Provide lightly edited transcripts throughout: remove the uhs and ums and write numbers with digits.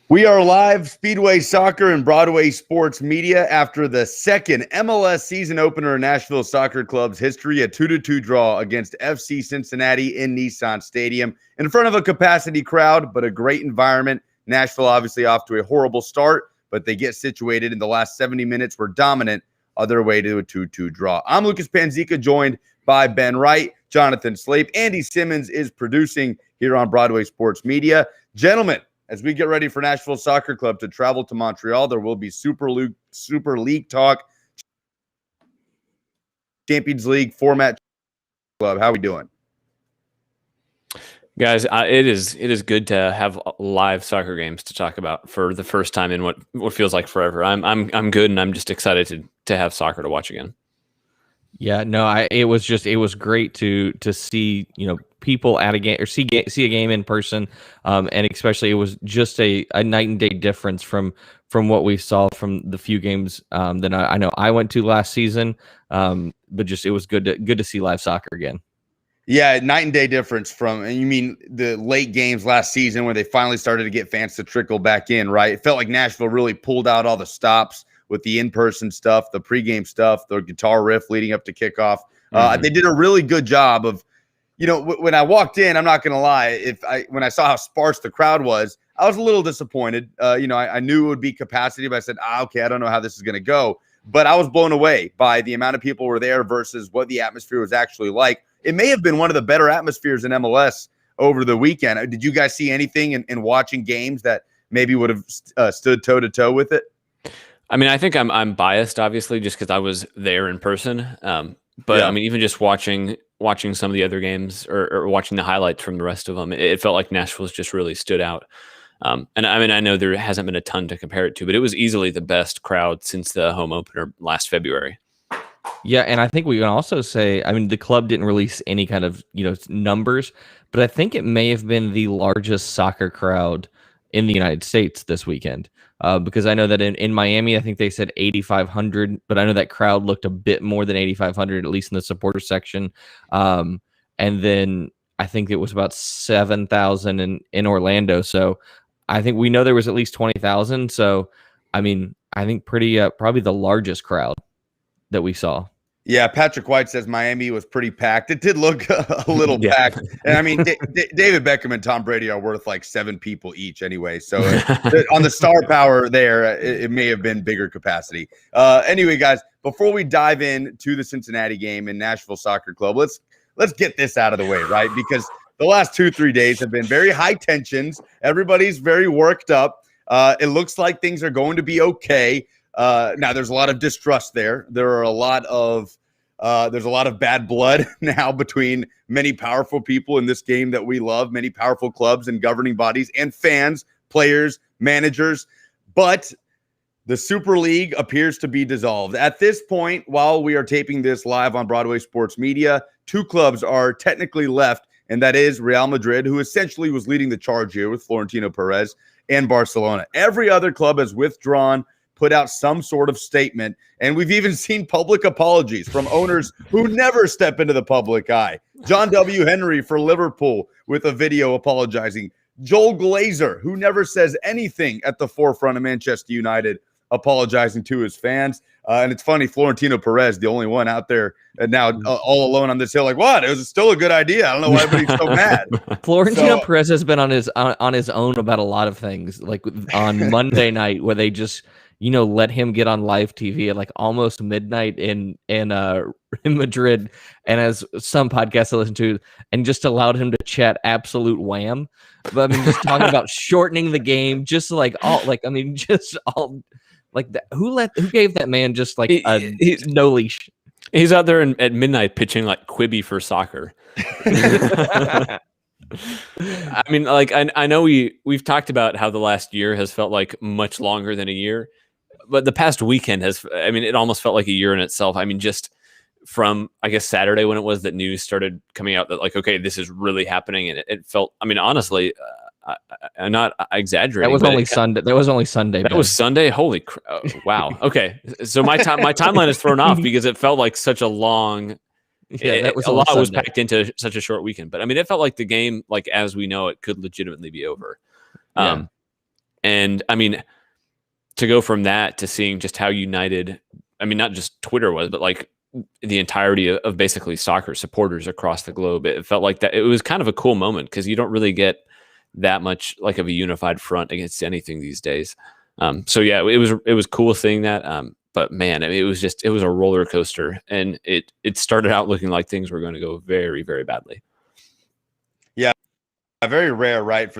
We are live, Speedway Soccer and Broadway Sports Media, after the second MLS season opener in Nashville Soccer Club's history, a 2-2 draw against FC Cincinnati in Nissan Stadium in front of a capacity crowd, but a great environment. Nashville obviously off to a horrible start, but they get situated in the last 70 minutes, were dominant on their way to a 2-2 draw. I'm Lucas Panzica, joined by Ben Wright, Jonathan Slape. Andy Simmons is producing here on Broadway Sports Media. Gentlemen, as we get ready for Nashville Soccer Club to travel to Montreal, there will be Super League talk, Champions League format. Club, how are we doing, guys? It is good to have live soccer games to talk about for the first time in what feels like forever. I'm good, and I'm just excited to have soccer to watch again. Yeah, no, it was great to see, people at a game or see a game in person, and especially it was just a night and day difference from what we saw from the few games that I know I went to last season, but just it was good to see live soccer again. Yeah, night and day difference from, and you mean the late games last season where they finally started to get fans to trickle back in, right? It felt like Nashville really pulled out all the stops with the in-person stuff, the pregame stuff, the guitar riff leading up to kickoff. They did a really good job of, when I walked in, I'm not going to lie, when I saw how sparse the crowd was, I was a little disappointed. I knew it would be capacity, but I said, okay, I don't know how this is going to go. But I was blown away by the amount of people who were there versus what the atmosphere was actually like. It may have been one of the better atmospheres in MLS over the weekend. Did you guys see anything in watching games that maybe would have stood toe-to-toe with it? I mean, I think I'm biased, obviously, just because I was there in person. But yeah. I mean, even just watching some of the other games or watching the highlights from the rest of them, it felt like Nashville's just really stood out. And I mean, I know there hasn't been a ton to compare it to, but it was easily the best crowd since the home opener last February. Yeah, and I think we can also say, I mean, the club didn't release any kind of, numbers, but I think it may have been the largest soccer crowd in the United States this weekend. Because I know that in Miami, I think they said 8,500, but I know that crowd looked a bit more than 8,500, at least in the supporter section. And then I think it was about 7,000 in Orlando. So I think we know there was at least 20,000. So, I mean, I think probably the largest crowd that we saw. Yeah, Patrick White says Miami was pretty packed. It did look a little packed. And I mean, David Beckham and Tom Brady are worth like 7 people each anyway. So on the star power there, it may have been bigger capacity. Anyway, guys, before we dive into the Cincinnati game in Nashville Soccer Club, let's get this out of the way, right? Because the last 2-3 days have been very high tensions. Everybody's very worked up. It looks like things are going to be okay. Now there's a lot of distrust there. There's a lot of bad blood now between many powerful people in this game that we love, many powerful clubs and governing bodies and fans, players, managers. But the Super League appears to be dissolved. At this point, while we are taping this live on Broadway Sports Media, 2 clubs are technically left, and that is Real Madrid, who essentially was leading the charge here with Florentino Perez, and Barcelona. Every other club has withdrawn, put out some sort of statement, and we've even seen public apologies from owners who never step into the public eye. John W. Henry for Liverpool with a video apologizing. Joel Glazer, who never says anything at the forefront of Manchester United, apologizing to his fans. And it's funny, Florentino Perez, the only one out there now all alone on this hill, like, what? It was still a good idea. I don't know why everybody's so mad. Florentino Perez has been on his own about a lot of things, like on Monday night where they just let him get on live TV at like almost midnight in Madrid, and as some podcasts I listen to, and just allowed him to chat absolute wham. But I mean, just talking about shortening the game, just like all like, I mean, just all like that. Who gave that man just like no leash? He's out there at midnight pitching like Quibi for soccer. I mean, like I know we've talked about how the last year has felt like much longer than a year. But the past weekend it almost felt like a year in itself. I mean, just from, I guess, Saturday when it was that news started coming out that like, okay, this is really happening. And it felt, I mean, honestly, I'm not exaggerating. That was only Sunday. That was only Sunday. That was Sunday. Holy wow. Okay. So my timeline is thrown off because it felt like such a long, a lot was packed into such a short weekend. But I mean, it felt like the game, like as we know it, could legitimately be over. And I mean, to go from that to seeing just how united, I mean, not just Twitter was, but like the entirety of basically soccer supporters across the globe, it felt like that. It was kind of a cool moment because you don't really get that much like of a unified front against anything these days. So yeah, it was cool seeing that. But man, I mean, it was a roller coaster, and it started out looking like things were going to go very, very badly. Yeah, very rare, right?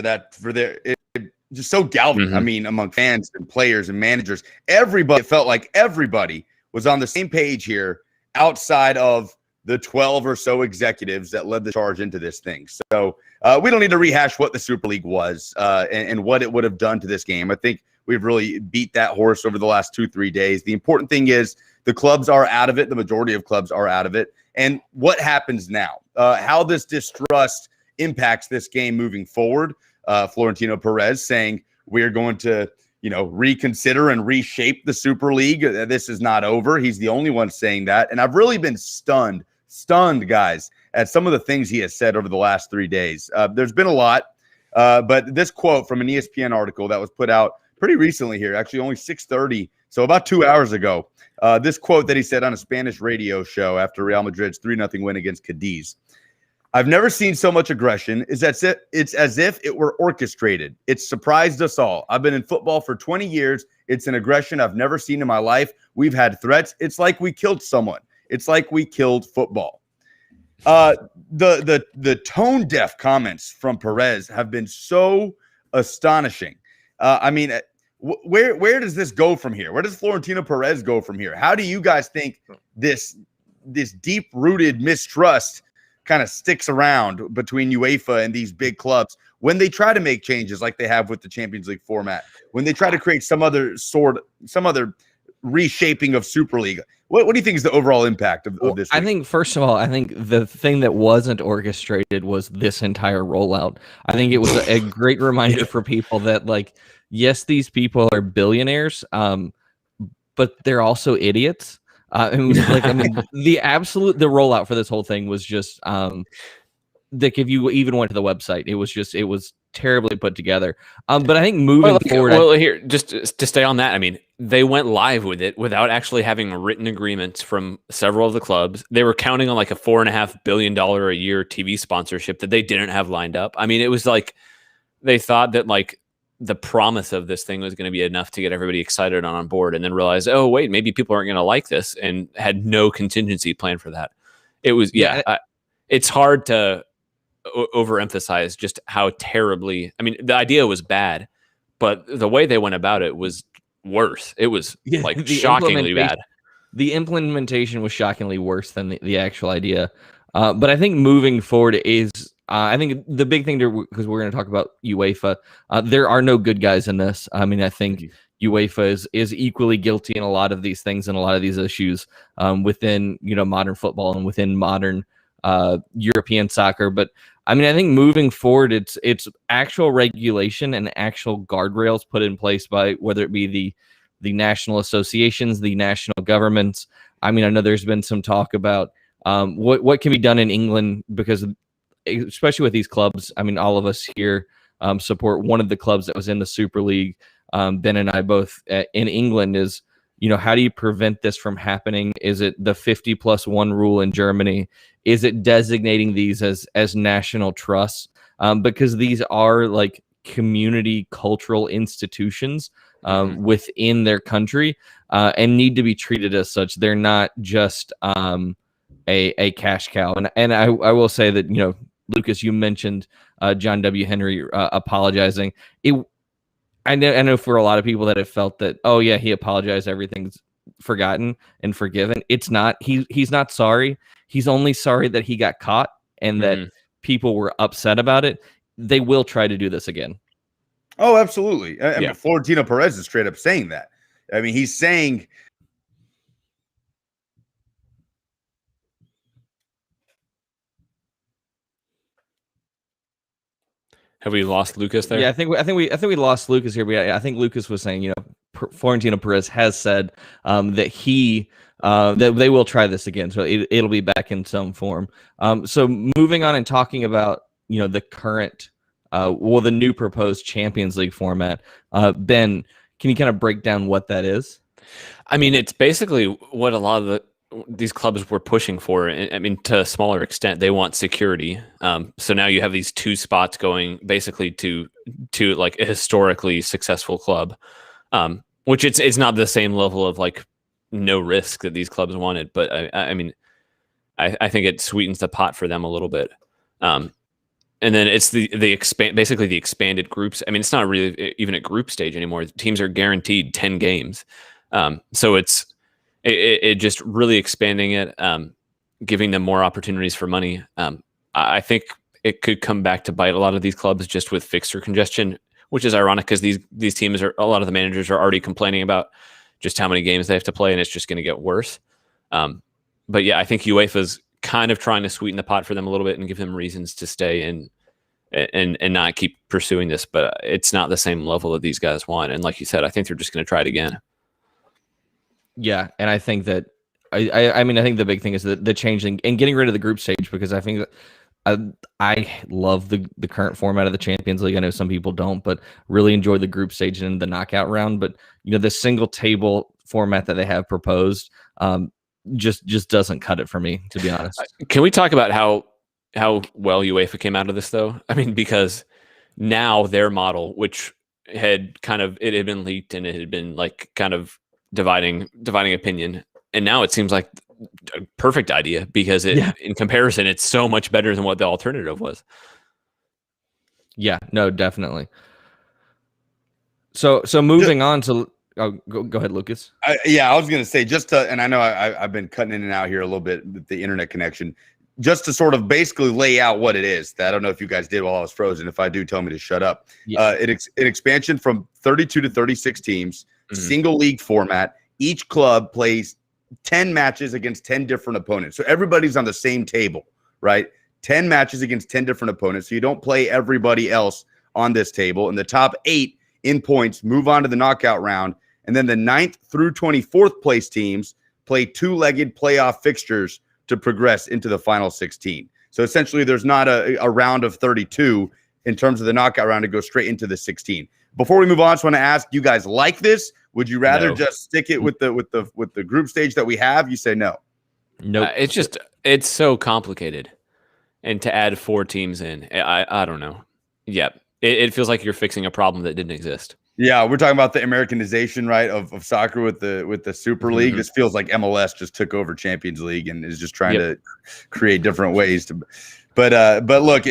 Just so galvanizing. I mean, among fans and players and managers, it felt like everybody was on the same page here outside of the 12 or so executives that led the charge into this thing. So we don't need to rehash what the Super League was and what it would have done to this game. I think we've really beat that horse over the last 2-3 days. The important thing is the clubs are out of it. The majority of clubs are out of it. And what happens now? How this distrust impacts this game moving forward. Florentino Perez saying we're going to, reconsider and reshape the Super League. This is not over. He's the only one saying that. And I've really been stunned, guys, at some of the things he has said over the last 3 days. There's been a lot, but this quote from an ESPN article that was put out pretty recently here, actually only 6:30, so about 2 hours ago, this quote that he said on a Spanish radio show after Real Madrid's 3-0 win against Cadiz. I've never seen so much aggression. It's as if it were orchestrated. It's surprised us all. I've been in football for 20 years. It's an aggression I've never seen in my life. We've had threats. It's like we killed someone. It's like we killed football. The tone deaf comments from Perez have been so astonishing. I mean, where does this go from here? Where does Florentino Perez go from here? How do you guys think this deep-rooted mistrust kind of sticks around between UEFA and these big clubs when they try to make changes like they have with the Champions League format, when they try to create some other reshaping of Super League? What do you think is the overall impact of this? I think, first of all, the thing that wasn't orchestrated was this entire rollout. I think it was a great reminder for people that, like, yes, these people are billionaires, but they're also idiots. It was like, I mean, the rollout for this whole thing was just, like, if you even went to the website, it was terribly put together. But I think moving forward, here, just to stay on that, I mean, they went live with it without actually having written agreements from several of the clubs. They were counting on like a $4.5 billion a year TV sponsorship that they didn't have lined up. I mean, it was like they thought that like the promise of this thing was going to be enough to get everybody excited and on board, and then realized, oh wait, maybe people aren't going to like this, and had no contingency plan for that. It was it's hard to overemphasize just how terribly. I mean, the idea was bad, but the way they went about it was worse. It was like shockingly bad. The implementation was shockingly worse than the actual idea. But I think moving forward is. I think the big thing, because we're going to talk about UEFA, there are no good guys in this. I mean, I think UEFA is equally guilty in a lot of these things and a lot of these issues within modern football and within modern European soccer. But I mean, I think moving forward, it's actual regulation and actual guardrails put in place by whether it be the national associations, the national governments. I mean, I know there's been some talk about what can be done in England, because especially with these clubs, I mean, all of us here support one of the clubs that was in the Super League. Ben and I both in England is, how do you prevent this from happening? Is it the 50+1 rule in Germany? Is it designating these as national trusts? Because these are like community cultural institutions within their country and need to be treated as such. They're not just a cash cow. And I will say that, Lucas, you mentioned John W. Henry apologizing. I know for a lot of people that have felt that, oh yeah, he apologized, everything's forgotten and forgiven. It's not. He's not sorry. He's only sorry that he got caught and that people were upset about it. They will try to do this again. Oh, absolutely. I mean, Florentino Perez is straight up saying that. I mean, he's saying. Have we lost Lucas there? Yeah, I think we lost Lucas here. But I think Lucas was saying, Florentino Perez has said that that they will try this again, so it'll be back in some form. So moving on and talking about the current the new proposed Champions League format. Ben, can you kind of break down what that is? I mean, it's basically what a lot of these clubs were pushing for. I mean, to a smaller extent, they want security. So now you have these 2 spots going basically to like a historically successful club, which it's not the same level of like no risk that these clubs wanted. But I mean, I think it sweetens the pot for them a little bit. And then it's basically the expanded groups. I mean, it's not really even a group stage anymore. Teams are guaranteed 10 games. So it just really expanding it, giving them more opportunities for money. I think it could come back to bite a lot of these clubs just with fixture congestion, which is ironic because these teams a lot of the managers are already complaining about just how many games they have to play, and it's just going to get worse. But yeah, I think UEFA's kind of trying to sweeten the pot for them a little bit and give them reasons to stay and not keep pursuing this. But it's not the same level that these guys want. And like you said, I think they're just going to try it again. Yeah, and I think that I mean I think the big thing is the change and getting rid of the group stage, because I think that I love the current format of the Champions League. I know some people don't, but really enjoy the group stage and the knockout round. But the single table format that they have proposed just doesn't cut it for me, to be honest. Can we talk about how well UEFA came out of this though? I mean, because now their model, which had it had been leaked and it had been like kind of dividing opinion, and now it seems like a perfect idea because in comparison it's so much better than what the alternative was. Yeah, no, definitely. So moving on to go ahead, Lucas. I was gonna say and I know I've been cutting in and out here a little bit with the internet connection, just to sort of basically lay out what it is. That I don't know if you guys did while I was frozen. If I do, tell me to shut up. An expansion from 32 to 36 teams. Single league format. Each club plays 10 matches against 10 different opponents. So everybody's on the same table, right? 10 matches against 10 different opponents. So you don't play everybody else on this table. And the top 8 in points move on to the knockout round. And then the 9th through 24th place teams play 2-legged playoff fixtures to progress into the final 16. So essentially there's not a round of 32 in terms of the knockout round to go straight into the 16. Before we move on, I just want to ask, you guys like this? Would you rather just stick it with the group stage that we have? You say no. Nope. It's so complicated, and to add 4 teams in, I don't know. Yeah, it feels like you're fixing a problem that didn't exist. Yeah, we're talking about the Americanization, right, of soccer with the Super League. This feels like MLS just took over Champions League and is just trying to create different ways to. But look.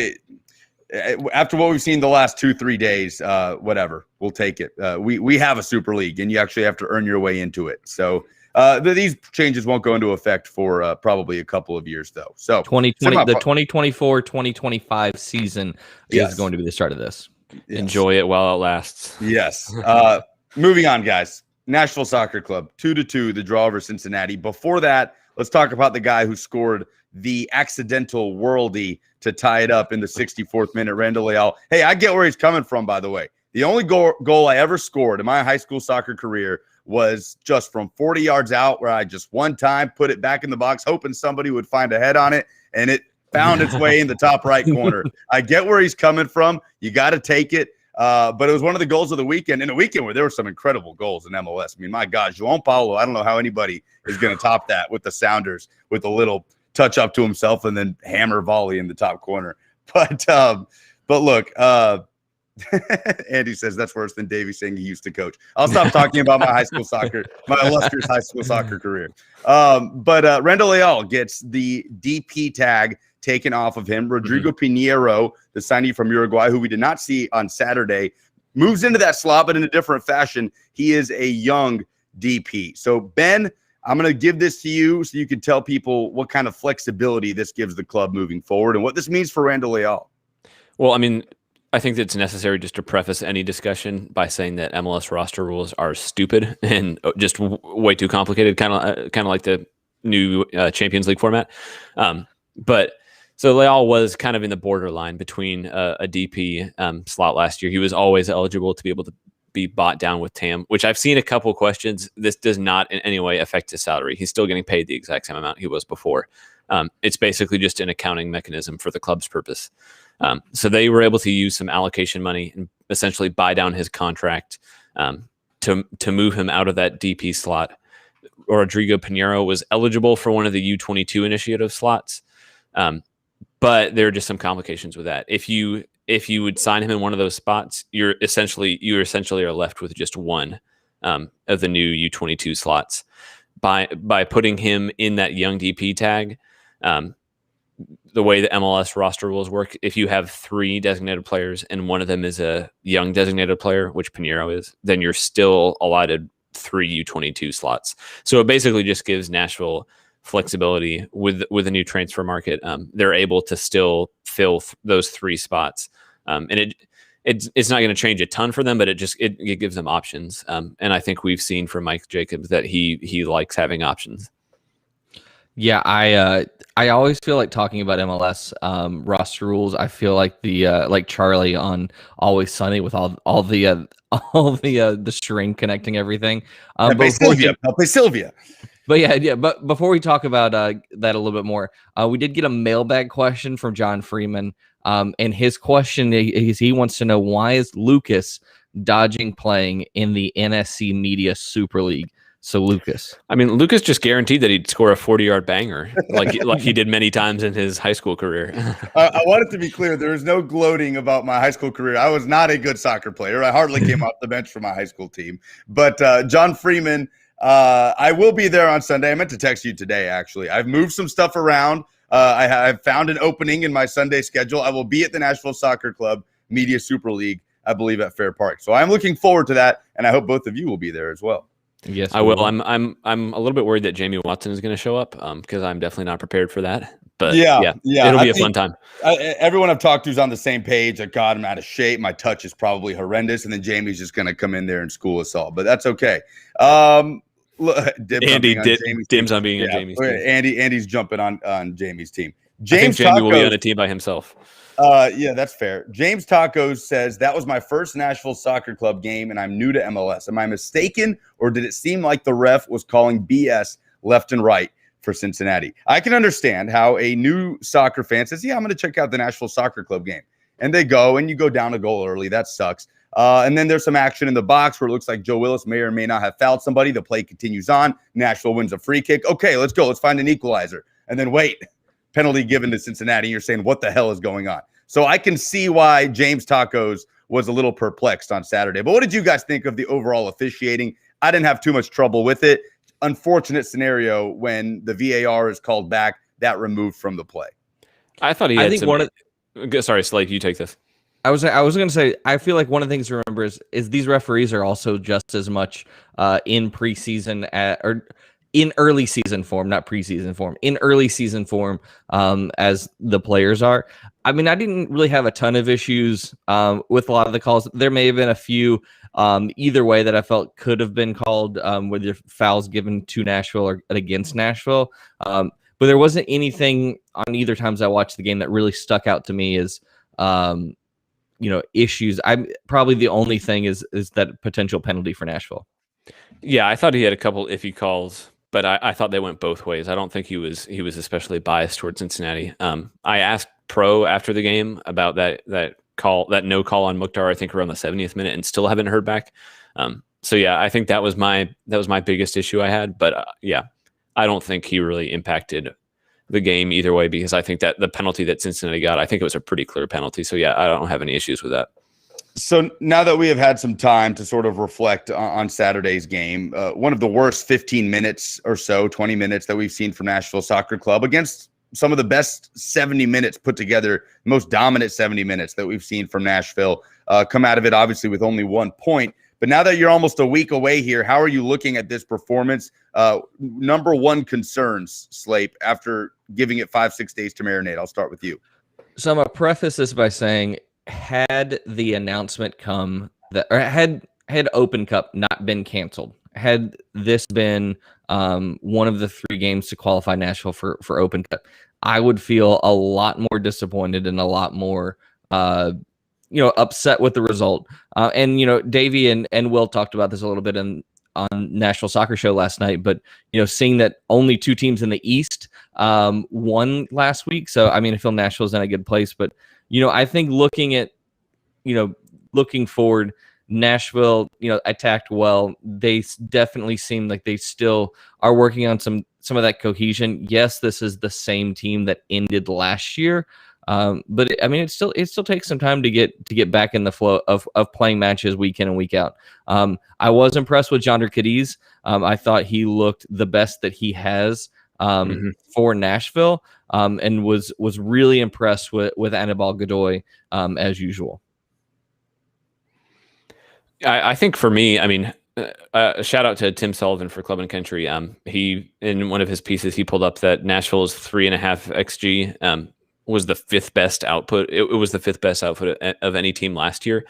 After what we've seen the last 2-3 days, whatever, we'll take it. We have a Super League, and you actually have to earn your way into it. So these changes won't go into effect for probably a couple of years, though. So the 2024-2025 season is going to be the start of this. Yes. Enjoy it while it lasts. Yes. Moving on, guys. Nashville Soccer Club 2-2, the draw over Cincinnati. Before that, let's talk about the guy who scored the accidental worldie to tie it up in the 64th minute, Randall Leal. Hey, I get where he's coming from, by the way. The only goal I ever scored in my high school soccer career was just from 40 yards out, where I just one time put it back in the box, hoping somebody would find a head on it, and it found its way in the top right corner. I get where he's coming from. You got to take it. But it was one of the goals of the weekend, in a weekend where there were some incredible goals in MLS. I mean, my God, João Paulo, I don't know how anybody is going to top that with the Sounders, with a little touch up to himself and then hammer volley in the top corner. But look, Andy says that's worse than Davey saying he used to coach. I'll stop talking about my high school soccer, my illustrious high school soccer career. But Randall Leal gets the DP tag taken off of him. Rodrigo Pinheiro, the signee from Uruguay, who we did not see on Saturday, moves into that slot, but in a different fashion. He is a young DP. So, Ben, I'm going to give this to you so you can tell people what kind of flexibility this gives the club moving forward and what this means for Randall Leal. Well, I mean, I think that it's necessary just to preface any discussion by saying that MLS roster rules are stupid and just way too complicated, kind of like the new Champions League format. But so Leal was kind of in the borderline between a DP slot last year. He was always eligible to be able to be bought down with TAM, which I've seen a couple questions. This does not in any way affect his salary. He's still getting paid the exact same amount he was before. It's basically just an accounting mechanism for the club's purpose. So they were able to use some allocation money and essentially buy down his contract to move him out of that DP slot. Rodrigo Pinheiro was eligible for one of the U22 initiative slots, but there are just some complications with that. If you would sign him in one of those spots, you essentially are left with just one of the new U22 slots. By putting him in that young DP tag, the way the MLS roster rules work, if you have 3 designated players and one of them is a young designated player, which Pinheiro is, then you're still allotted 3 U22 slots. So it basically just gives Nashville flexibility with a new transfer market. They're able to still fill those 3 spots, and it's not going to change a ton for them, but it gives them options. And I think we've seen from Mike Jacobs that he likes having options. Yeah, I always feel like talking about MLS roster rules. I feel like the like Charlie on Always Sunny with all the string connecting everything. Play Sylvia. But yeah. But before we talk about that a little bit more, we did get a mailbag question from John Freeman. And his question is he wants to know, why is Lucas dodging playing in the NSC Media Super League? So Lucas just guaranteed that he'd score a 40-yard banger like he did many times in his high school career. I want it to be clear, there is no gloating about my high school career. I was not a good soccer player. I hardly came off the bench for my high school team. But John Freeman, I will be there on Sunday. I meant to text you today, actually. I've moved some stuff around. I've found an opening in my Sunday schedule. I will be at the Nashville Soccer Club Media Super League, I believe, at Fair Park. So I'm looking forward to that, and I hope both of you will be there as well. Yes, I will. I'm a little bit worried that Jamie Watson is going to show up because I'm definitely not prepared for that. But yeah, it'll be a fun time. Everyone I've talked to is on the same page. Like, God, I'm out of shape. My touch is probably horrendous, and then Jamie's just going to come in there and school us all. But that's okay. Dibs on being on Jamie's team. Andy's jumping on Jamie's team. I think Jamie will be on a team by himself. Yeah, that's fair. James Tacos says, that was my first Nashville Soccer Club game, and I'm new to MLS. Am I mistaken, or did it seem like the ref was calling BS left and right for Cincinnati? I can understand how a new soccer fan says, yeah, I'm going to check out the Nashville Soccer Club game. And they go, and you go down a goal early. That sucks. And then there's some action in the box where it looks like Joe Willis may or may not have fouled somebody. The play continues on. Nashville wins a free kick. Okay, let's go. Let's find an equalizer. And then wait, penalty given to Cincinnati. You're saying, what the hell is going on? So I can see why James Tacos was a little perplexed on Saturday. But what did you guys think of the overall officiating? I didn't have too much trouble with it. Unfortunate scenario when the VAR is called back, that removed from the play. I thought sorry, Slade, you take this. I was going to say, I feel like one of the things to remember is these referees are also just as much in preseason or in early season form, not preseason form, in early season form as the players are. I mean, I didn't really have a ton of issues with a lot of the calls. There may have been a few either way that I felt could have been called with your fouls given to Nashville or against Nashville. But there wasn't anything on either times I watched the game that really stuck out to me as issues. I'm probably the only thing is that potential penalty for Nashville. Yeah, I thought he had a couple iffy calls, but I thought they went both ways. I don't think he was especially biased towards Cincinnati. I asked Pro after the game about that no call on Mukhtar, I think around the 70th minute, and still haven't heard back. So yeah, I think that was my biggest issue I had. But yeah, I don't think he really impacted the game either way, because I think that the penalty that Cincinnati got, I think it was a pretty clear penalty. So yeah, I don't have any issues with that. So now that we have had some time to sort of reflect on Saturday's game, one of the worst 15 minutes or so, 20 minutes that we've seen from Nashville Soccer Club against some of the best 70 minutes put together, most dominant 70 minutes that we've seen from Nashville, come out of it obviously with only 1 point. But now that you're almost a week away here, how are you looking at this performance? Number one concerns, Slape, after giving it 5-6 days to marinate. I'll start with you. So I'm going to preface this by saying, had the announcement come that, or had Open Cup not been canceled, had this been one of the 3 games to qualify Nashville for Open Cup, I would feel a lot more disappointed and a lot more upset with the result. And Davey and Will talked about this a little bit in Nashville Soccer Show last night, but seeing that only 2 teams in the East won last week. So I mean, I feel Nashville's in a good place, but I think looking forward, Nashville, attacked well. They definitely seem like they still are working on some of that cohesion. Yes, this is the same team that ended last year, but it still takes some time to get back in the flow of playing matches week in and week out. I was impressed with Jonder Cadiz. I thought he looked the best that he has for Nashville, and was really impressed with Anibal Godoy as usual. I think for me, I mean, a shout out to Tim Sullivan for Club and Country. He, in one of his pieces, he pulled up that Nashville's 3.5 XG was the 5th best output. It was the 5th best output of any team last year.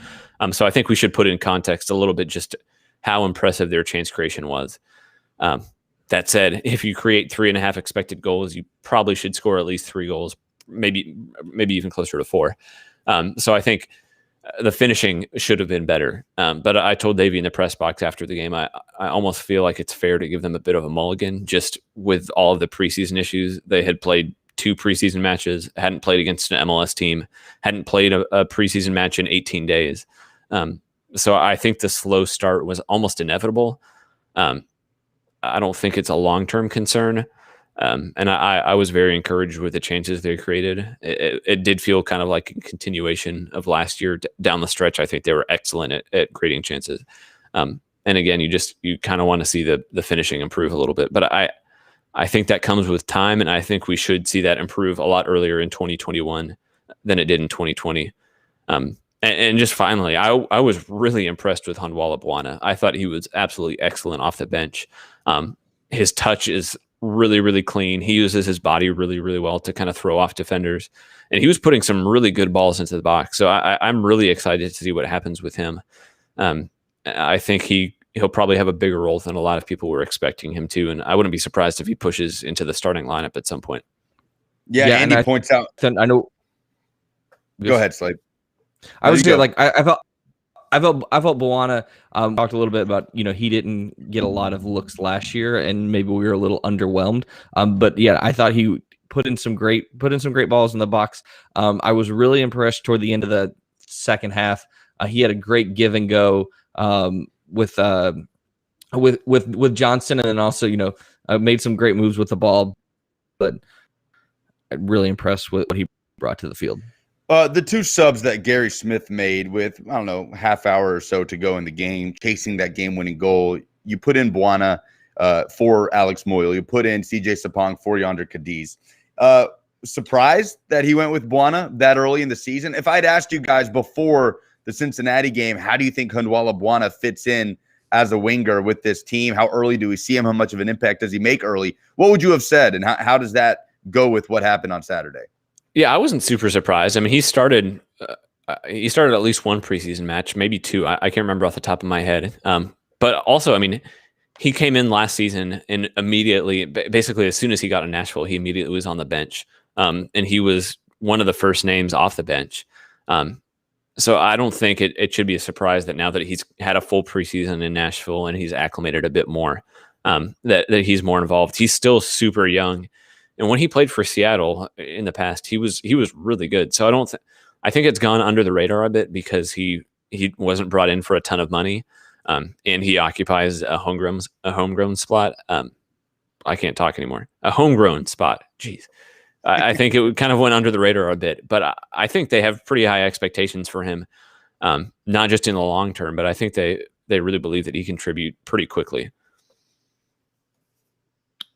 So I think we should put in context a little bit just how impressive their chance creation was. That said, if you create 3.5 expected goals, you probably should score at least 3 goals, maybe even closer to 4. So I think the finishing should have been better. But I told Davey in the press box after the game, I almost feel like it's fair to give them a bit of a mulligan, just with all of the preseason issues. They had played 2 preseason matches, hadn't played against an MLS team, hadn't played a preseason match in 18 days. So I think the slow start was almost inevitable. I don't think it's a long-term concern. And I was very encouraged with the chances they created. It did feel kind of like a continuation of last year down the stretch. I think they were excellent at creating chances. And again, you kind of want to see the finishing improve a little bit. But I think that comes with time, and I think we should see that improve a lot earlier in 2021 than it did in 2020. And just finally, I was really impressed with Handwalla Bwana. I thought he was absolutely excellent off the bench. His touch is really, really clean. He uses his body really, really well to kind of throw off defenders. And he was putting some really good balls into the box. So I'm really excited to see what happens with him. I think he'll probably have a bigger role than a lot of people were expecting him to. And I wouldn't be surprised if he pushes into the starting lineup at some point. Yeah, Andy points out. I know. Go ahead, Slade. I was saying, like, I felt Bwana talked a little bit about, he didn't get a lot of looks last year, and maybe we were a little underwhelmed. But yeah, I thought he put in some great balls in the box. I was really impressed toward the end of the second half. He had a great give and go with Johnson, and then also made some great moves with the ball. But I'm really impressed with what he brought to the field. The 2 subs that Gary Smith made with, I don't know, half hour or so to go in the game, chasing that game-winning goal, you put in Bwana for Alex Moyle. You put in CJ Sapong for Jonder Cadiz. Surprised that he went with Bwana that early in the season? If I'd asked you guys before the Cincinnati game, how do you think Handwalla Bwana fits in as a winger with this team? How early do we see him? How much of an impact does he make early? What would you have said, and how does that go with what happened on Saturday? Yeah, I wasn't super surprised. I mean, he started at least 1 preseason match, maybe 2. I can't remember off the top of my head. But also, I mean, he came in last season and immediately, basically as soon as he got in Nashville, he immediately was on the bench. And he was one of the first names off the bench. So I don't think it should be a surprise that now that he's had a full preseason in Nashville and he's acclimated a bit more, that he's more involved. He's still super young. And when he played for Seattle in the past, he was really good. So I think it's gone under the radar a bit because he wasn't brought in for a ton of money, and he occupies a homegrown spot. I can't talk anymore. A homegrown spot. Jeez, I think it kind of went under the radar a bit. But I think they have pretty high expectations for him, not just in the long term, but I think they really believe that he can contribute pretty quickly.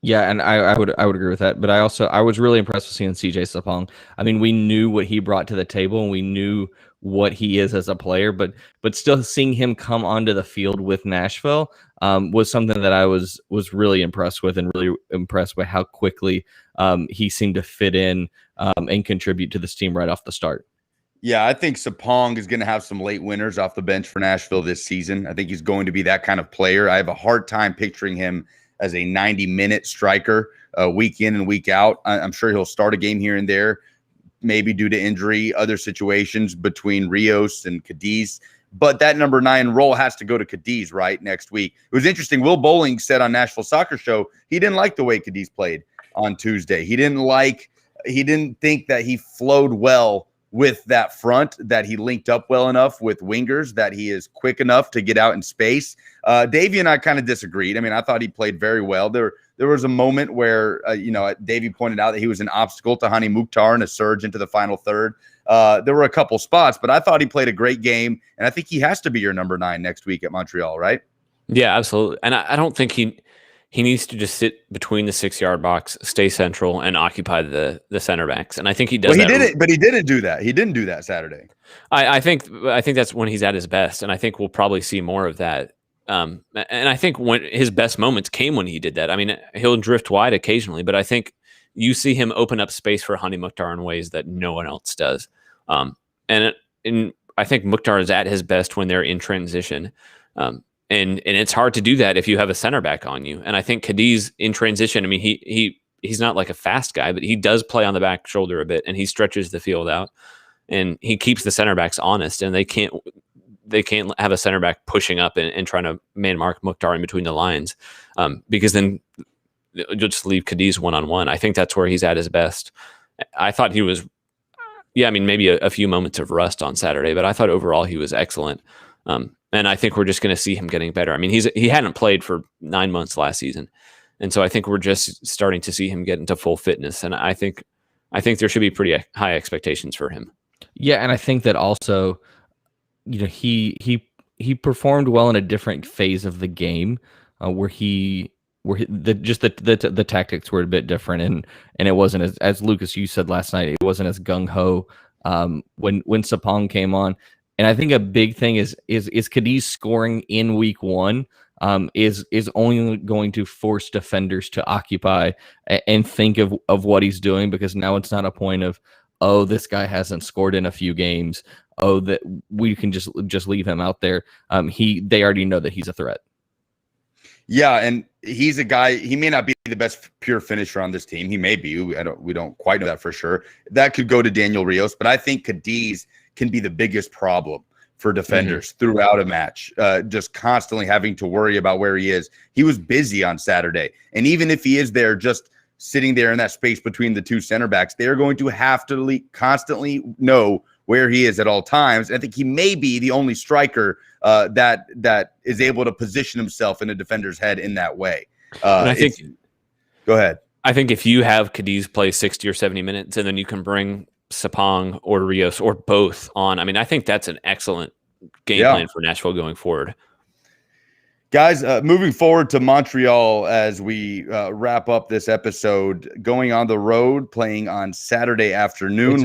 Yeah, and I would agree with that. But I was really impressed with seeing CJ Sapong. I mean, we knew what he brought to the table, and we knew what he is as a player, but still seeing him come onto the field with Nashville was something that I was really impressed with, and really impressed by how quickly he seemed to fit in and contribute to this team right off the start. Yeah, I think Sapong is going to have some late winners off the bench for Nashville this season. I think he's going to be that kind of player. I have a hard time picturing him as a 90-minute striker week in and week out. I'm sure he'll start a game here and there, maybe due to injury, other situations between Rios and Cadiz. but that number 9 role has to go to Cadiz, right, next week. It was interesting. Will Bowling said on Nashville Soccer Show he didn't like the way Cadiz played on Tuesday. He didn't think that he flowed well with that front, that he linked up well enough with wingers, that he is quick enough to get out in space. Davey and I kind of disagreed. I mean, I thought he played very well. There was a moment where, Davey pointed out that he was an obstacle to Hani Mukhtar in a surge into the final third. There were a couple spots, but I thought he played a great game, and I think he has to be your number 9 next week at Montreal, right? Yeah, absolutely. And I don't think he needs to just sit between the 6-yard box, stay central, and occupy the center backs. And I think he does. Well, he did it, but he didn't do that. He didn't do that Saturday. I think that's when he's at his best, and I think we'll probably see more of that. And I think when his best moments came when he did that. I mean, he'll drift wide occasionally, but I think you see him open up space for Hani Mukhtar in ways that no one else does. And I think Mukhtar is at his best when they're in transition. And it's hard to do that if you have a center back on you. And I think Cadiz in transition, I mean, he's not like a fast guy, but he does play on the back shoulder a bit, and he stretches the field out, and he keeps the center backs honest, and they can't have a center back pushing up and trying to man mark Mukhtar in between the lines, because then you'll just leave Cadiz one-on-one. I think that's where he's at his best. I thought he was, maybe a few moments of rust on Saturday, but I thought overall he was excellent. And I think we're just going to see him getting better. I mean, he hadn't played for 9 months last season, and so I think we're just starting to see him get into full fitness. And I think there should be pretty high expectations for him. Yeah, and I think that also, he performed well in a different phase of the game, where the tactics were a bit different, and it wasn't as Lucas, you said last night, it wasn't as gung ho when Sapong came on. And I think a big thing is Cadiz scoring in week 1 is only going to force defenders to occupy and think of what he's doing, because now it's not a point of, oh, this guy hasn't scored in a few games, oh, that we can just leave him out there. They already know that he's a threat. Yeah, and he's a guy, he may not be the best pure finisher on this team. He may be. We don't quite know that for sure. That could go to Daniel Rios, but I think Cadiz can be the biggest problem for defenders throughout a match, just constantly having to worry about where he is. He was busy on Saturday, and even if he is there just sitting there in that space between the two center backs, they're going to have to constantly know where he is at all times. I think he may be the only striker that is able to position himself in a defender's head in that way. And I think, go ahead. I think if you have Cadiz play 60 or 70 minutes, and then you can bring Sapong or Rios or both on, I mean, I think that's an excellent game plan for Nashville going forward. Guys, moving forward to Montreal as we wrap up this episode, going on the road, playing on Saturday afternoon,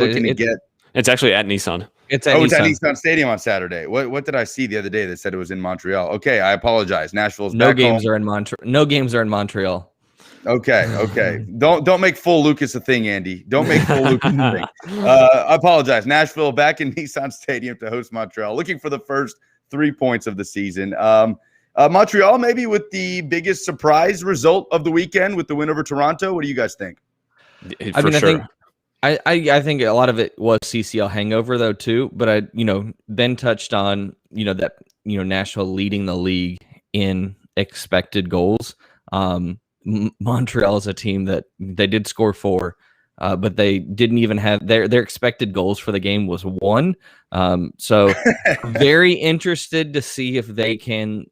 It's actually at Nissan. It's at Nissan Stadium on Saturday. What did I see the other day that said it was in Montreal? Okay, I apologize. Nashville's no games are in Montreal. No games are in Montreal. Okay. Don't make full Lucas a thing, Andy. Don't make full Lucas a thing. I apologize. Nashville back in Nissan Stadium to host Montreal, looking for the first 3 points of the season. Montreal maybe with the biggest surprise result of the weekend with the win over Toronto. What do you guys think? I think a lot of it was CCL hangover though too, but I then touched on that Nashville leading the league in expected goals. Montreal is a team that they did score 4, but they didn't even have their expected goals for the game was 1. So very interested to see if they can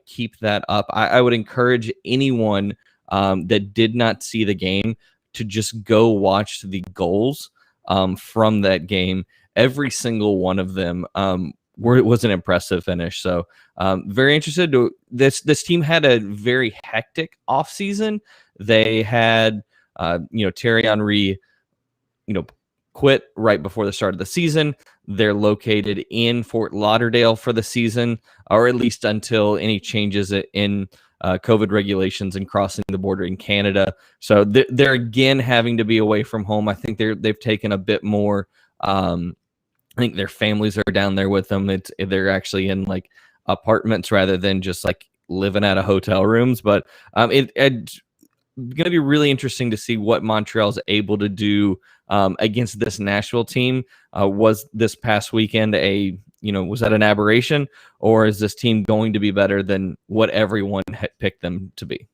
keep that up. I would encourage anyone that did not see the game to just go watch the goals from that game. Every single one of them was an impressive finish. So very interested to this team had a very hectic offseason. They had Thierry Henry quit right before the start of the season. They're located in Fort Lauderdale for the season, or at least until any changes in COVID regulations and crossing the border in Canada. So they're again having to be away from home. I think they've taken a bit more. I think their families are down there with them. They're actually in like apartments rather than just like living out of hotel rooms. But it's going to be really interesting to see what Montreal's able to do against this Nashville team. Was this past weekend a was that an aberration, or is this team going to be better than what everyone had picked them to be?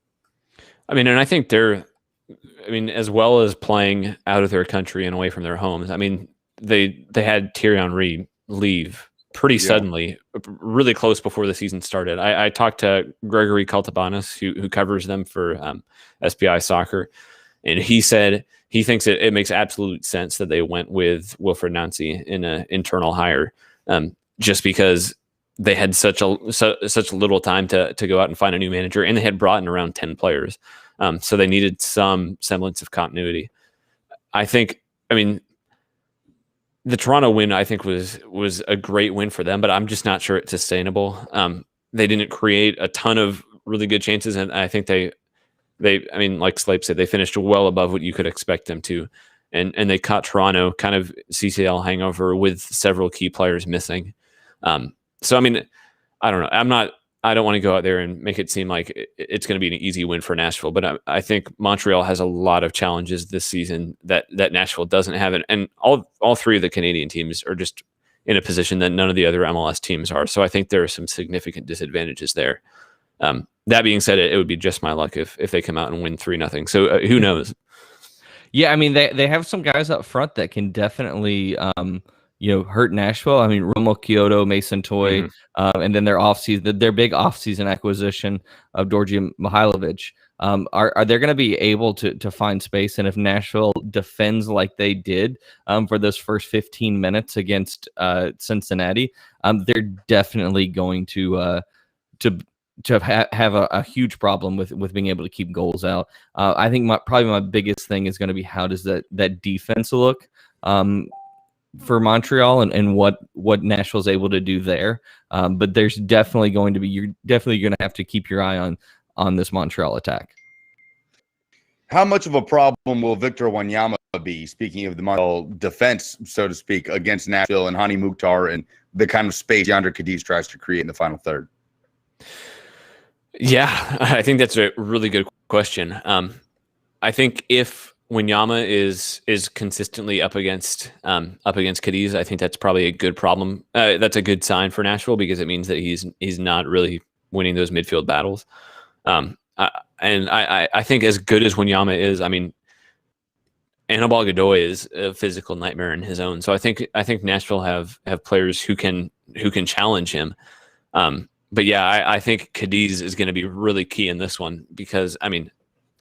I mean, and I think as well as playing out of their country and away from their homes, I mean, they had Thierry Henry leave pretty suddenly, really close before the season started. I talked to Gregory Kaltabanis, who covers them for SPI Soccer, and he said he thinks it makes absolute sense that they went with Wilfried Nancy in an internal hire, just because they had such little time to go out and find a new manager, and they had brought in around 10 players. So they needed some semblance of continuity. The Toronto win, I think, was a great win for them, but I'm just not sure it's sustainable. They didn't create a ton of really good chances, and I think they like Slape said, they finished well above what you could expect them to, and they caught Toronto kind of CCL hangover with several key players missing. So I mean, I don't know. I don't want to go out there and make it seem like it's going to be an easy win for Nashville, but I think Montreal has a lot of challenges this season that Nashville doesn't have, and all three of the Canadian teams are just in a position that none of the other MLS teams are. So I think there are some significant disadvantages there. That being said, it would be just my luck if they come out and win 3-0. So who knows? Yeah, I mean, they have some guys up front that can definitely hurt Nashville. I mean, Romo Kyoto, Mason Toy, and then their big offseason acquisition of Dorji Mihailovic. Are they going to be able to find space? And if Nashville defends like they did for those first 15 minutes against Cincinnati, they're definitely going to have a huge problem with being able to keep goals out. I think probably my biggest thing is going to be how does that defense look for Montreal and what Nashville's able to do there. But there's definitely you're definitely going to have to keep your eye on this Montreal attack. How much of a problem will Victor Wanyama be, speaking of the Montreal defense, so to speak, against Nashville and Hani Mukhtar and the kind of space Yonder Cadiz tries to create in the final third? Yeah, I think that's a really good question. I think if Wanyama is consistently up against Cadiz, I think that's probably a good problem. That's a good sign for Nashville because it means that he's not really winning those midfield battles. I think as good as Wanyama is, I mean, Anibal Godoy is a physical nightmare in his own. So I think Nashville have players who can challenge him. But yeah, I think Cadiz is going to be really key in this one because I mean,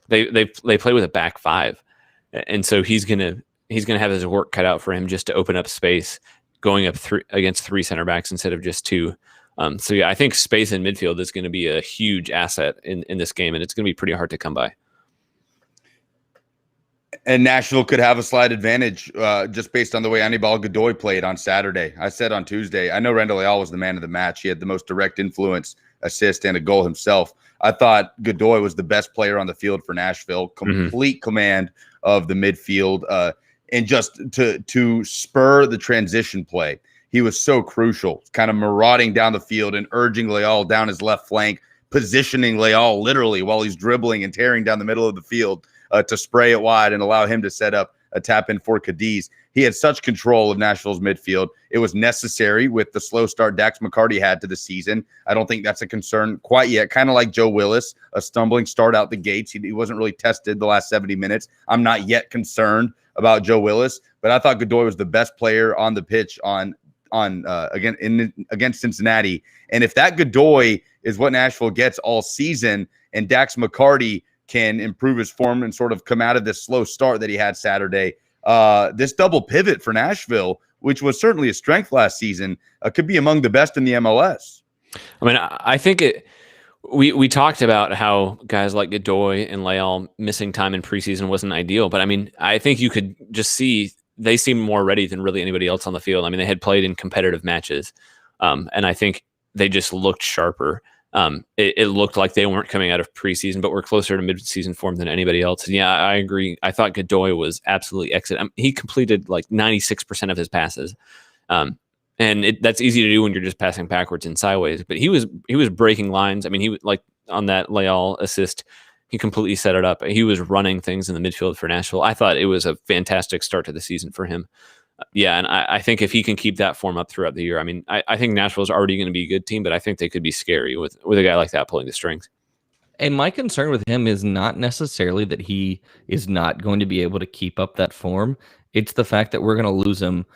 they play with a back five. And so he's gonna have his work cut out for him just to open up space, going up against three center backs instead of just two. So yeah, I think space in midfield is going to be a huge asset in this game, and it's going to be pretty hard to come by. And Nashville could have a slight advantage just based on the way Anibal Godoy played on Saturday. I said on Tuesday, I know Randall Leal was the man of the match. He had the most direct influence, assist, and a goal himself. I thought Godoy was the best player on the field for Nashville, complete command of the midfield, and just to spur the transition play. He was so crucial, kind of marauding down the field and urging Leal down his left flank, positioning Leal literally while he's dribbling and tearing down the middle of the field to spray it wide and allow him to set up a tap in for Cadiz. He had such control of Nashville's midfield. It was necessary with the slow start Dax McCarty had to the season. I don't think that's a concern quite yet. Kind of like Joe Willis, a stumbling start out the gates. He wasn't really tested the last 70 minutes. I'm not yet concerned about Joe Willis, but I thought Godoy was the best player on the pitch against Cincinnati. And if that Godoy is what Nashville gets all season and Dax McCarty can improve his form and sort of come out of this slow start that he had Saturday, this double pivot for Nashville, which was certainly a strength last season, could be among the best in the MLS. I mean, I think we talked about how guys like Godoy and Leal missing time in preseason wasn't ideal, but I mean, I think you could just see they seem more ready than really anybody else on the field. I mean, they had played in competitive matches, and I think they just looked sharper. It looked like they weren't coming out of preseason, but were closer to mid-season form than anybody else. And yeah, I agree. I thought Godoy was absolutely excellent. He completed like 96% of his passes. And that's easy to do when you're just passing backwards and sideways, but he was breaking lines. I mean, he was like on that Leal assist, he completely set it up. He was running things in the midfield for Nashville. I thought it was a fantastic start to the season for him. Yeah, and I think if he can keep that form up throughout the year, I mean, I think Nashville's already going to be a good team, but I think they could be scary with a guy like that pulling the strings. And my concern with him is not necessarily that he is not going to be able to keep up that form. It's the fact that we're going to lose him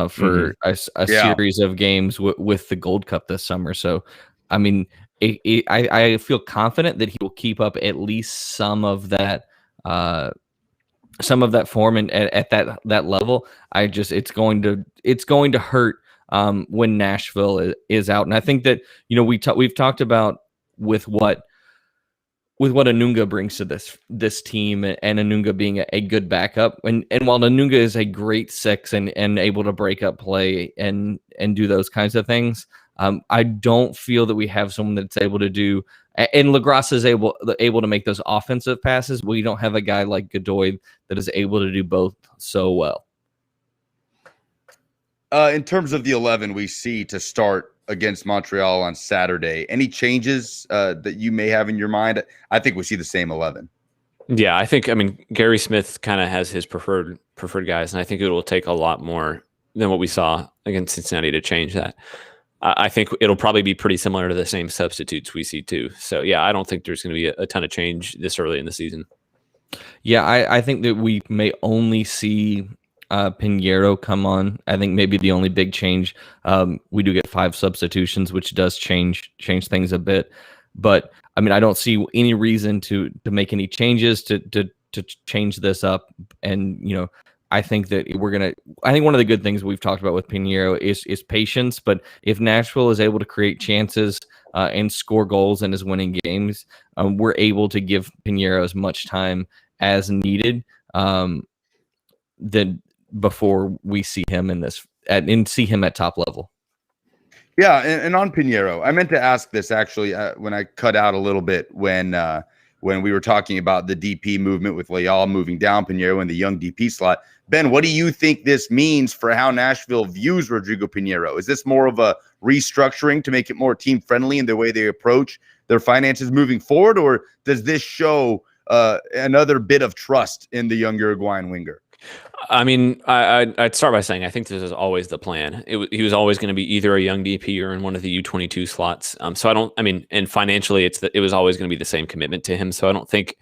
for a series of games with the Gold Cup this summer. So, I mean, I feel confident that he will keep up at least some of that form and at that level. It's going to hurt when Nashville is out. And I think that we've talked about with what Anunga brings to this team, and Anunga being a good backup. And while Anunga is a great six and able to break up play and do those kinds of things, I don't feel that we have someone that's able to do. And Lagras is able to make those offensive passes. We don't have a guy like Godoy that is able to do both so well. In terms of the 11 we see to start against Montreal on Saturday, any changes that you may have in your mind? I think we see the same 11. Yeah, I mean, Gary Smith kind of has his preferred guys, and I think it will take a lot more than what we saw against Cincinnati to change that. I think it'll probably be pretty similar to the same substitutes we see too. So yeah, I don't think there's going to be a ton of change this early in the season. Yeah, I think that we may only see Pinheiro come on. I think maybe the only big change, we do get 5 substitutions, which does change things a bit. But I mean, I don't see any reason to make any changes to change this up. And I think that I think one of the good things we've talked about with Pinheiro is patience. But if Nashville is able to create chances and score goals and is winning games, we're able to give Pinheiro as much time as needed. Then before we see him see him at top level. Yeah, and on Pinheiro, I meant to ask this actually when I cut out a little bit when we were talking about the DP movement with Leal moving down Pinheiro in the young DP slot. Ben, what do you think this means for how Nashville views Rodrigo Pinheiro? Is this more of a restructuring to make it more team friendly in the way they approach their finances moving forward, or does this show another bit of trust in the young Uruguayan winger? I mean, I'd start by saying I think this is always the plan. He was always going to be either a young DP or in one of the U22 slots. So and financially, it was always going to be the same commitment to him. So I don't think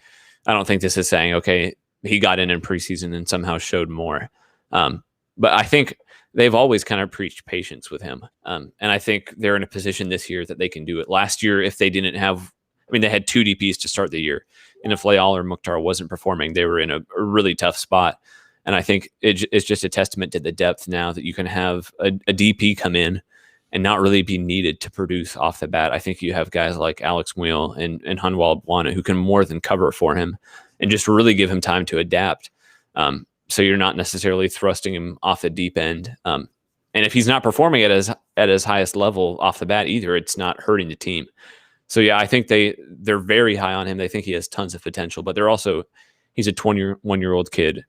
this is saying, okay, he got in preseason and somehow showed more. But I think they've always kind of preached patience with him. And I think they're in a position this year that they can do it. Last year, if they didn't have, they had 2 DPs to start the year. And if Leal or Mukhtar wasn't performing, they were in a really tough spot. And I think it's just a testament to the depth now that you can have a DP come in and not really be needed to produce off the bat. I think you have guys like Alex Wheel and Hanwal Bwana who can more than cover for him and just really give him time to adapt. So you're not necessarily thrusting him off the deep end. And if he's not performing at his highest level off the bat either, it's not hurting the team. So yeah, I think they're very high on him. They think he has tons of potential, but he's a 21-year-old kid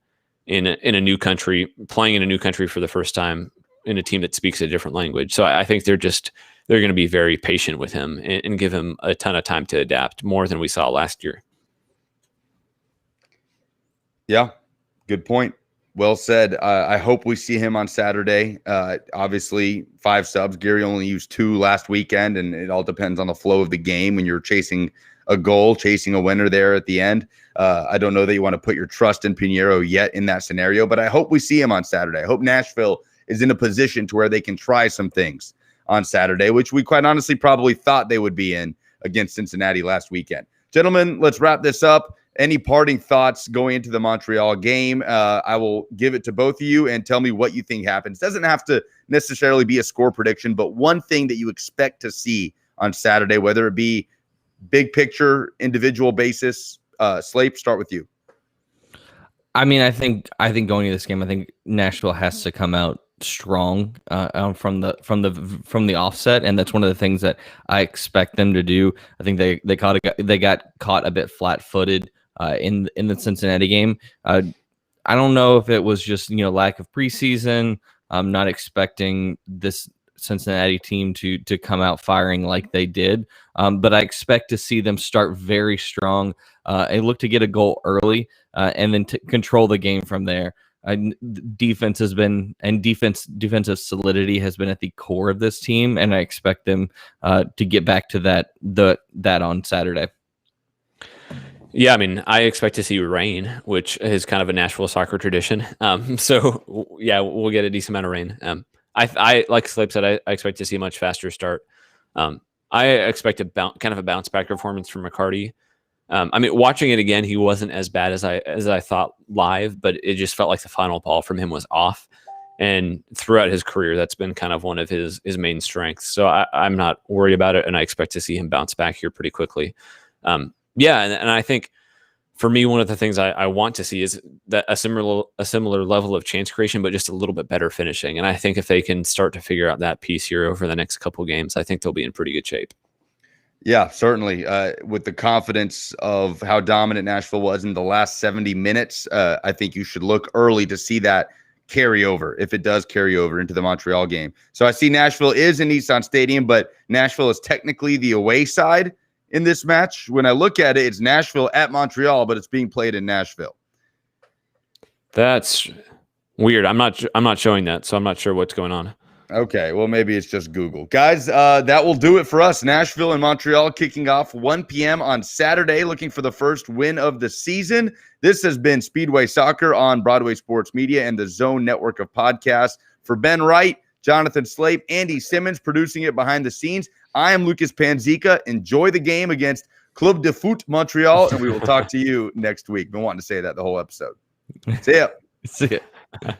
in a new country, playing in a new country for the first time in a team that speaks a different language. So I think they're going to be very patient with him and give him a ton of time to adapt, more than we saw last year. Yeah, good point. Well said. I hope we see him on Saturday. Obviously, 5 subs. Gary only used 2 last weekend, and it all depends on the flow of the game when you're chasing a goal, chasing a winner there at the end. I don't know that you want to put your trust in Pinheiro yet in that scenario, but I hope we see him on Saturday. I hope Nashville is in a position to where they can try some things on Saturday, which we quite honestly probably thought they would be in against Cincinnati last weekend. Gentlemen, let's wrap this up. Any parting thoughts going into the Montreal game? I will give it to both of you and tell me what you think happens. Doesn't have to necessarily be a score prediction, but one thing that you expect to see on Saturday, whether it be big picture, individual basis. Slape, start with you. I mean, I think going to this game, I think Nashville has to come out strong from the offset, and that's one of the things that I expect them to do. I think they got caught a bit flat-footed in the Cincinnati game. I don't know if it was just lack of preseason. I'm not expecting this Cincinnati team to come out firing like they did, but I expect to see them start very strong and look to get a goal early and then control the game from there. Defense has been, and defensive solidity has been at the core of this team, and I expect them to get back to that on Saturday. Yeah, I mean, I expect to see rain, which is kind of a Nashville soccer tradition. So yeah, we'll get a decent amount of rain. I like Slip said, I expect to see a much faster start. I expect kind of a bounce back performance from McCarty. I mean, watching it again, he wasn't as bad as I thought live, but it just felt like the final ball from him was off. And throughout his career, that's been kind of one of his main strengths. So I'm not worried about it, and I expect to see him bounce back here pretty quickly. Yeah, and I think for me, one of the things I want to see is that a similar level of chance creation, but just a little bit better finishing. And I think if they can start to figure out that piece here over the next couple games, I think they'll be in pretty good shape. Yeah, certainly. With the confidence of how dominant Nashville was in the last 70 minutes, I think you should look early to see that carry over, if it does carry over into the Montreal game. So I see Nashville is in Nissan Stadium, but Nashville is technically the away side in this match. When I look at it, it's Nashville at Montreal, but it's being played in Nashville. That's weird. I'm not showing that, so I'm not sure what's going on. Okay, well, maybe it's just Google. Guys, that will do it for us. Nashville and Montreal kicking off 1 p.m. on Saturday, looking for the first win of the season. This has been Speedway Soccer on Broadway Sports Media and the Zone Network of podcasts. For Ben Wright, Jonathan Slape, Andy Simmons producing it behind the scenes, I am Lucas Panzica. Enjoy the game against Club de Foot Montreal, and we will talk to you next week. Been wanting to say that the whole episode. See ya. See ya.